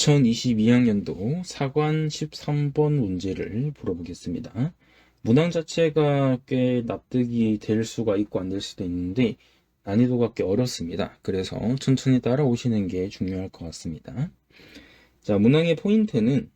2022학년도 사관 13번 문제를 풀어보겠습니다. 문항 자체가 꽤 납득이 될 수가 있고 안 될 수도 있는데 난이도가 꽤 어렵습니다. 그래서 천천히 따라오시는 게 중요할 것 같습니다. 자, 문항의 포인트는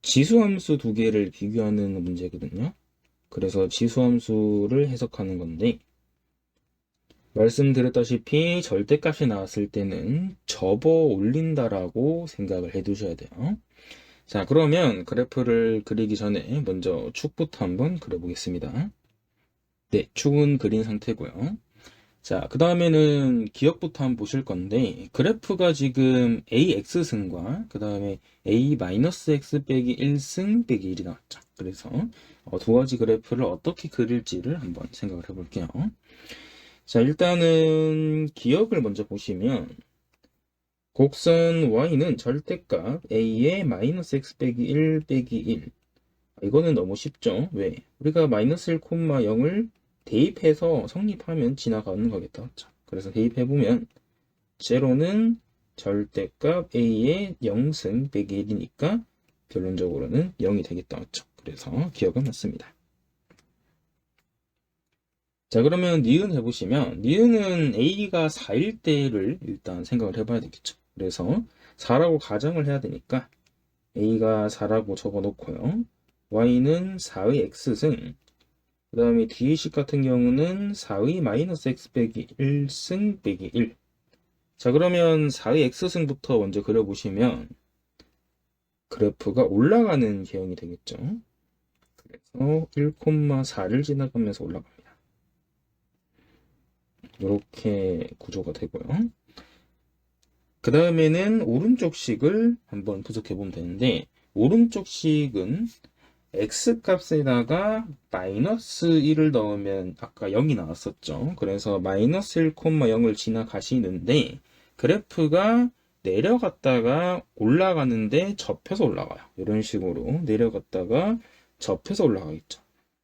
지수함수 두 개를 비교하는 문제거든요. 그래서 지수함수를 해석하는 건데 말씀드렸다시피 절대값이 나왔을 때는 접어 올린다라고 생각을 해 두셔야 돼요. 자, 그러면 그래프를 그리기 전에 먼저 축부터 한번 그려보겠습니다. 네, 축은 그린 상태고요. 자, 그 다음에는 기억부터 한번 보실 건데 그래프가 지금 AX승과 그 다음에 A-X 빼기 1승 빼기 1이 나왔죠. 그래서 두 가지 그래프를 어떻게 그릴지를 한번 생각을 해볼게요. 자, 일단은 기억을 먼저 보시면 곡선 y는 절대값 a의 마이너스 x 빼기 1 빼기 1. 이거는 너무 쉽죠? 왜? 우리가 마이너스 1,0을 대입해서 성립하면 지나가는 거겠다. 그렇죠? 그래서 대입해보면 제로는 절대값 a의 0승 빼기 1이니까 결론적으로는 0이 되겠다. 그렇죠? 그래서 기억은 맞습니다. 자, 그러면 니은 해보시면 니은은 a가 4일 때를 일단 생각을 해봐야 되겠죠. 그래서 4라고 가정을 해야 되니까 a가 4라고 적어놓고요. y는 4의 x승, 그 다음에 뒤의 식 같은 경우는 4의 마이너스 x 빼기 1승 빼기 1. 자, 그러면 4의 x승부터 먼저 그려보시면 그래프가 올라가는 개형이 되겠죠. 그래서 1,4를 지나가면서 올라갑니다. 이렇게 구조가 되고요. 그 다음에는 오른쪽 식을 한번 분석해 보면 되는데 오른쪽 식은 x값에다가 마이너스 1을 넣으면 아까 0이 나왔었죠. 그래서 마이너스 1,0을 지나가시는데 그래프가 내려갔다가 올라가는데 접혀서 올라가요. 이런 식으로 내려갔다가 접혀서 올라가겠죠.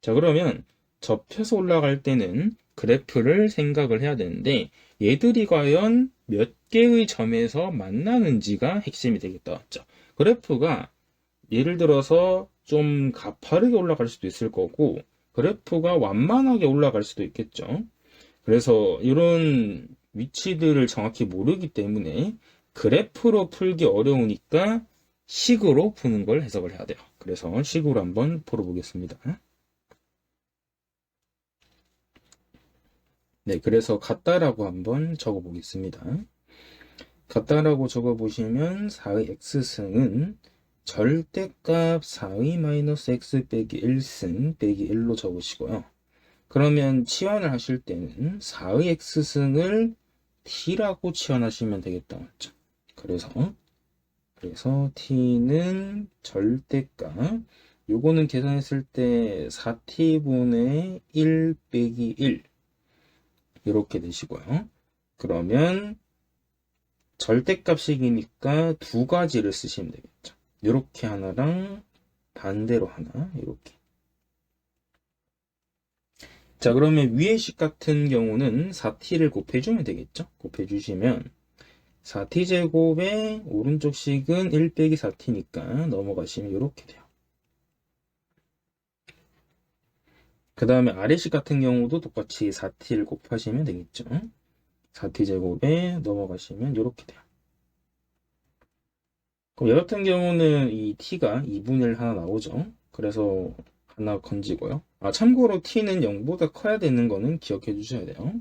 자, 그러면 접혀서 올라갈 때는 그래프를 생각을 해야 되는데 얘들이 과연 몇 개의 점에서 만나는지가 핵심이 되겠다. 맞죠? 그래프가 예를 들어서 좀 가파르게 올라갈 수도 있을 거고 그래프가 완만하게 올라갈 수도 있겠죠. 그래서 이런 위치들을 정확히 모르기 때문에 그래프로 풀기 어려우니까 식으로 푸는 걸 해석을 해야 돼요. 그래서 식으로 한번 풀어보겠습니다. 네, 그래서 같다라고 한번 적어보겠습니다. 같다라고 적어보시면 4의 x승은 절대값 4의 마이너스 x 빼기 1승 빼기 1로 적으시고요. 그러면 치환을 하실 때는 4의 x승을 t라고 치환하시면 되겠다. 맞죠? 그래서 t는 절대값, 요거는 계산했을 때 4t분의 1 빼기 1 이렇게 되시고요. 그러면 절대값식이니까 두 가지를 쓰시면 되겠죠. 이렇게 하나랑 반대로 하나, 이렇게. 자, 그러면 위의 식 같은 경우는 4t를 곱해주면 되겠죠. 곱해주시면 4t 제곱의 오른쪽 식은 1 빼기 4t니까 넘어가시면 이렇게 돼요. 그 다음에 아래식 같은 경우도 똑같이 4t를 곱하시면 되겠죠. 4t 제곱에 넘어가시면 이렇게 돼요. 그럼 얘 같은 경우는 이 t가 2분의 1 하나 나오죠. 그래서 하나 건지고요. 참고로 t는 0보다 커야 되는 거는 기억해 주셔야 돼요.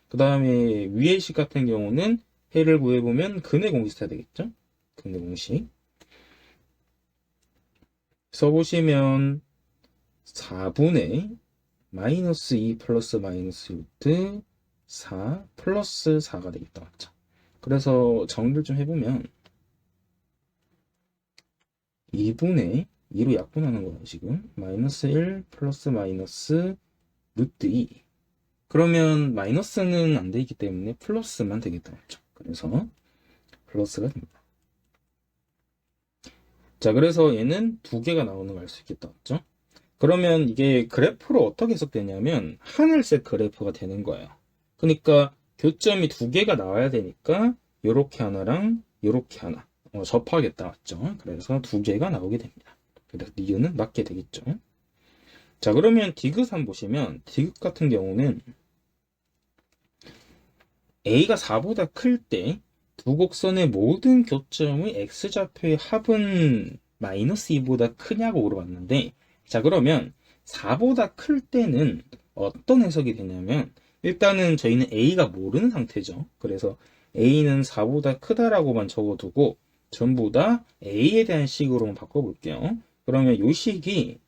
그 다음에 위의 식 같은 경우는 해를 구해보면 근의 공식 써야 되겠죠. 근의 공식 써보시면 4분의 마이너스 2 플러스 마이너스 루트 4 플러스 4가 되겠다. 맞죠? 그래서 정리를 좀 해보면 2분의 2로 약분하는 거예요. 지금 마이너스 1 플러스 마이너스 루트 2. 그러면 마이너스는 안 되기 때문에 플러스만 되겠다. 맞죠? 그래서 플러스가 됩니다. 자, 그래서 얘는 두 개가 나오는 걸 알 수 있겠다. 맞죠? 그러면 이게 그래프로 어떻게 해석되냐면 하늘색 그래프가 되는 거예요. 그러니까 교점이 두 개가 나와야 되니까 요렇게 하나랑 요렇게 하나. 접하겠다, 맞죠? 그래서 두 개가 나오게 됩니다. 그래서 니은은 맞게 되겠죠. 자, 그러면 디귿 한번 보시면 디귿 같은 경우는 a가 4보다 클 때 두 곡선의 모든 교점의 x좌표의 합은 마이너스 2보다 크냐고 물어봤는데, 자, 그러면 4보다 클 때는 어떤 해석이 되냐면, 일단은 저희는 a가 모르는 상태죠. 그래서 a는 4보다 크다라고만 적어두고 전부 다 a에 대한 식으로만 바꿔볼게요. 그러면 이 식이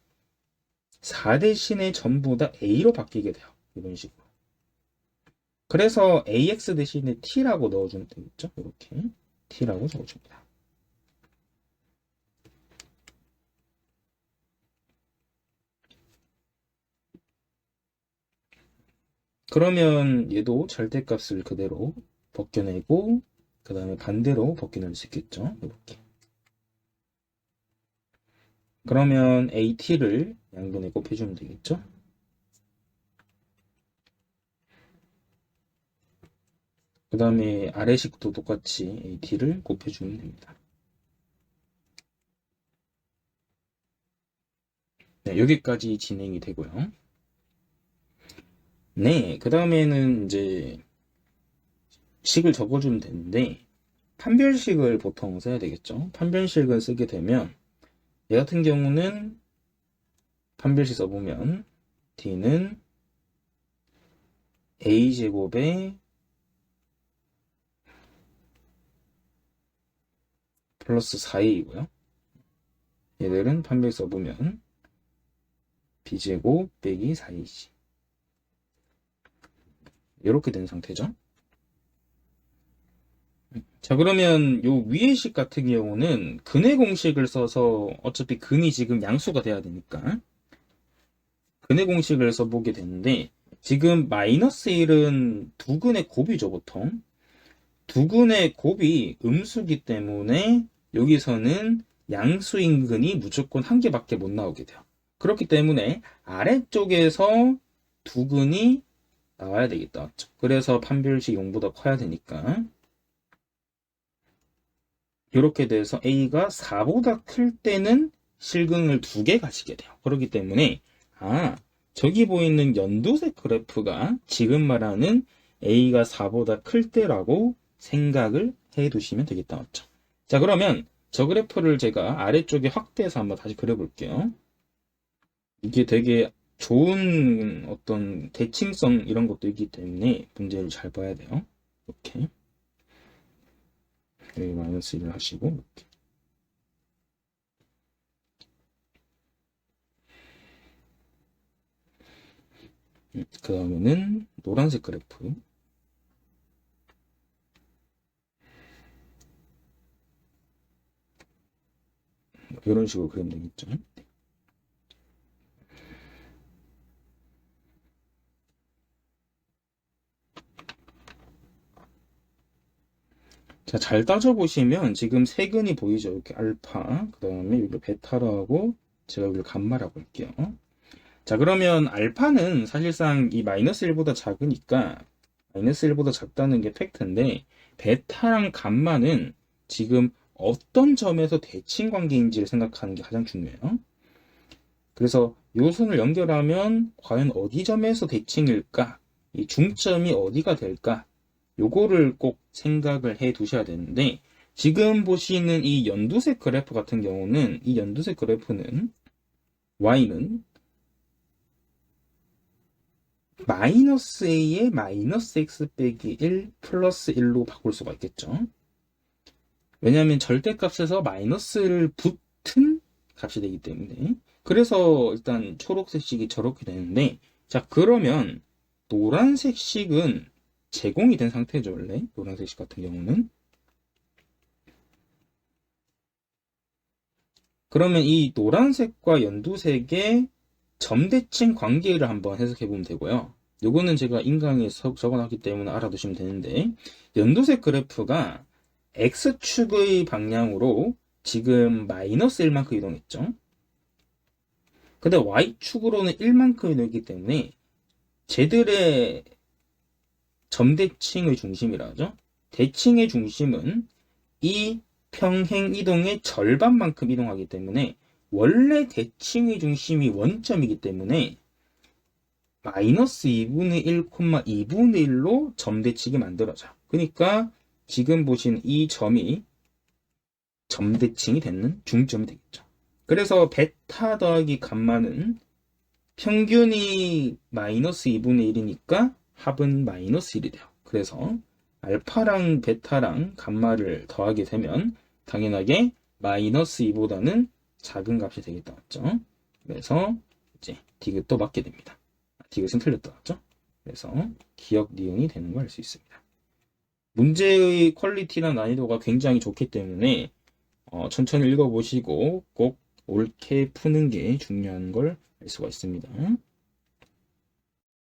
4 대신에 전부 다 a로 바뀌게 돼요. 이런 식으로. 그래서 ax 대신에 t라고 넣어주면 되겠죠. 이렇게 t라고 적어줍니다. 그러면 얘도 절대값을 그대로 벗겨내고 그 다음에 반대로 벗겨낼 수 있겠죠. 이렇게. 그러면 at를 양변에 곱해주면 되겠죠. 그 다음에 아래식도 똑같이 at를 곱해주면 됩니다. 네, 여기까지 진행이 되고요. 네, 그 다음에는 이제 식을 적어주면 되는데, 판별식을 보통 써야 되겠죠. 판별식을 쓰게 되면 얘 같은 경우는 판별식 써보면 d는 a제곱에 플러스 4a이고요. 얘들은 판별 써보면 b제곱 빼기 4ac 이렇게 된 상태죠. 자, 그러면 요 위의 식 같은 경우는 근의 공식을 써서 어차피 근이 지금 양수가 돼야 되니까 근의 공식을 써보게 되는데, 지금 마이너스 1은 두 근의 곱이죠, 보통. 두 근의 곱이 음수기 때문에 여기서는 양수인 근이 무조건 한 개밖에 못 나오게 돼요. 그렇기 때문에 아래쪽에서 두 근이 나와야 되겠다, 맞죠? 그래서 판별식 0보다 커야 되니까 이렇게 돼서 a가 4보다 클 때는 실근을 두 개 가지게 돼요. 그렇기 때문에 저기 보이는 연두색 그래프가 지금 말하는 a가 4보다 클 때라고 생각을 해 두시면 되겠다, 맞죠? 자, 그러면 저 그래프를 제가 아래쪽에 확대해서 한번 다시 그려볼게요. 이게 되게 좋은 어떤 대칭성 이런 것도 있기 때문에 문제를 잘 봐야 돼요. 이렇게 여기 마이너스 1을 하시고 이렇게. 그 다음에는 노란색 그래프. 이런 식으로 그리면 되겠죠. 자, 잘 따져보시면 지금 세 근이 보이죠. 이렇게 알파, 그 다음에 여기 베타로 하고 제가 여기를 감마라고 할게요. 자, 그러면 알파는 사실상 이 마이너스 1보다 작으니까 마이너스 1보다 작다는 게 팩트인데, 베타랑 감마는 지금 어떤 점에서 대칭 관계인지를 생각하는 게 가장 중요해요. 그래서 요 선을 연결하면 과연 어디 점에서 대칭일까? 이 중점이 어디가 될까? 요거를 꼭 생각을 해 두셔야 되는데, 지금 보시는 이 연두색 그래프 같은 경우는, 이 연두색 그래프는 y는 마이너스 a에 마이너스 x 빼기 1 플러스 1로 바꿀 수가 있겠죠. 왜냐하면 절대값에서 마이너스를 붙은 값이 되기 때문에. 그래서 일단 초록색 식이 저렇게 되는데, 자, 그러면 노란색 식은 제공이 된 상태죠, 원래. 노란색 식 같은 경우는. 그러면 이 노란색과 연두색의 점대칭 관계를 한번 해석해 보면 되고요. 요거는 제가 인강에 적어놨기 때문에 알아두시면 되는데, 연두색 그래프가 x축의 방향으로 지금 마이너스 1만큼 이동했죠. 근데 y축으로는 1만큼 이동했기 때문에 쟤들의 점대칭의 중심이라 하죠. 대칭의 중심은 이 평행 이동의 절반만큼 이동하기 때문에 원래 대칭의 중심이 원점이기 때문에 마이너스 2분의 1, 2분의 1로 점대칭이 만들어져. 그러니까 지금 보신 이 점이 점대칭이 되는 중점이 되겠죠. 그래서 베타 더하기 감마는 평균이 마이너스 2분의 1이니까 합은 마이너스 1이 돼요. 그래서 알파랑 베타랑 감마를 더하게 되면 당연하게 마이너스 2보다는 작은 값이 되겠다. 맞죠? 그래서 이제 디귿도 맞게 됩니다. 디귿은 틀렸다. 맞죠? 그래서 기억 니은이 되는 걸 알 수 있습니다. 문제의 퀄리티나 난이도가 굉장히 좋기 때문에 천천히 읽어보시고 꼭 옳게 푸는 게 중요한 걸 알 수가 있습니다.